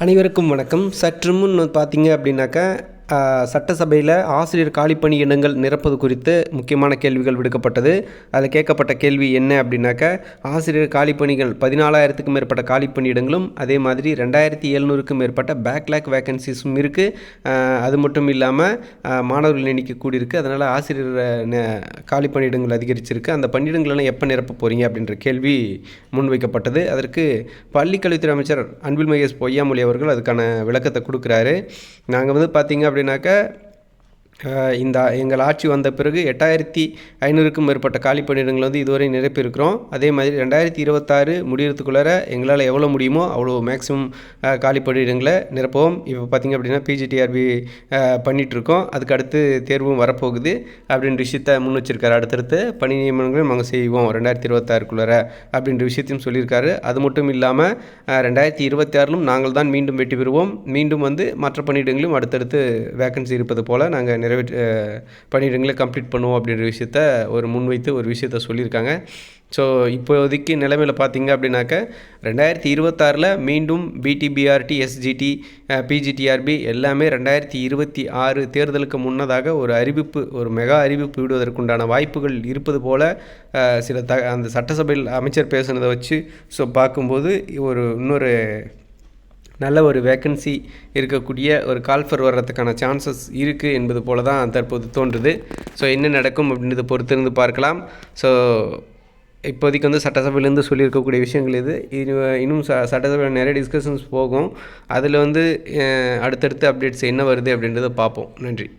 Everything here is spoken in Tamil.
அனைவருக்கும் வணக்கம். சற்று முன் பார்த்தீங்க அப்படின்னாக்கா சட்டசபையில் ஆசிரியர் காலிப்பணி இடங்கள் நிரப்பது குறித்து முக்கியமான கேள்விகள் விடுக்கப்பட்டது. அதில் கேட்கப்பட்ட கேள்வி என்ன அப்படின்னாக்கா, ஆசிரியர் காலிப்பணிகள் 14,000க்கும் மேற்பட்ட காலிப்பணி இடங்களும், அதே மாதிரி 2,700க்கும் மேற்பட்ட பேக்லாக் வேக்கன்சிஸும் இருக்குது. அது மட்டும் இல்லாமல் மாணவர்கள் எண்ணிக்கை கூடியிருக்கு. அதனால் ஆசிரியர் காலிப்பணி இடங்கள் அதிகரிச்சிருக்கு. அந்த பணியிடங்களெல்லாம் எப்போ நிரப்ப போகிறீங்க அப்படின்ற கேள்வி முன்வைக்கப்பட்டது. அதற்கு பள்ளிக்கல்வித்துறை அமைச்சர் அன்பில் மகேஷ் பொய்யாமொழி அவர்கள் அதுக்கான விளக்கத்தை கொடுக்குறாரு. நாங்கள் பார்த்தீங்க அப்படின்னாக்கா, இந்த எங்கள் ஆட்சி வந்த பிறகு 8,500க்கும் மேற்பட்ட காலி பணியிடங்கள் இதுவரை நிரப்பியிருக்கிறோம். அதே மாதிரி 2026 முடிகிறதுக்குள்ளார எங்களால் எவ்வளோ முடியுமோ அவ்வளோ மேக்ஸிமம் காலி பணியிடங்களை நிரப்புவோம். இப்போ பார்த்திங்க அப்படின்னா பிஜிடிஆர்பி பண்ணிகிட்ருக்கோம். அதுக்கு அடுத்து தேர்வும் வரப்போகுது அப்படின்ற விஷயத்தை முன் வச்சிருக்காரு. அடுத்தடுத்து பணி நியமனங்களும் நாங்கள் செய்வோம் 2026க்குள்ளார அப்படின்ற விஷயத்தையும் சொல்லியிருக்காரு. அது மட்டும் இல்லாமல் 2026லும் நாங்கள் தான் மீண்டும் வெற்றி பெறுவோம். மீண்டும் மற்ற பணியிடங்களும் அடுத்தடுத்து வேக்கன்சி இருப்பது போல் நாங்கள் பணியிடங்களை கம்ப்ளீட் பண்ணுவோம் அப்படின்ற விஷயத்த முன்வைத்து ஒரு விஷயத்த சொல்லியிருக்காங்க. ஸோ இப்போதைக்கு நிலைமையில் பார்த்தீங்க அப்படின்னாக்க 2026 மீண்டும் பிடிபிஆர்டி, எஸ்ஜிடி, பிஜிடிஆர்பி எல்லாமே 2026 தேர்தலுக்கு முன்னதாக ஒரு மெகா அறிவிப்பு விடுவதற்குண்டான வாய்ப்புகள் இருப்பது போல் அந்த சட்டசபையில் அமைச்சர் பேசுனதை வச்சு பார்க்கும்போது இன்னொரு நல்ல ஒரு வேக்கன்சி இருக்கக்கூடிய ஒரு கால்ஃபர் வர்றதுக்கான சான்சஸ் இருக்குது என்பது போல தான் தற்போது தோன்றுது. ஸோ என்ன நடக்கும் அப்படின்றத பொறுத்திருந்து பார்க்கலாம். ஸோ இப்போதைக்கு சட்டசபையிலேருந்து சொல்லியிருக்கக்கூடிய விஷயங்கள் இன்னும் சட்டசபையில் நிறைய டிஸ்கஷன்ஸ் போகும். அதில் அடுத்தடுத்து அப்டேட்ஸ் என்ன வருது அப்படின்றத பார்ப்போம். நன்றி.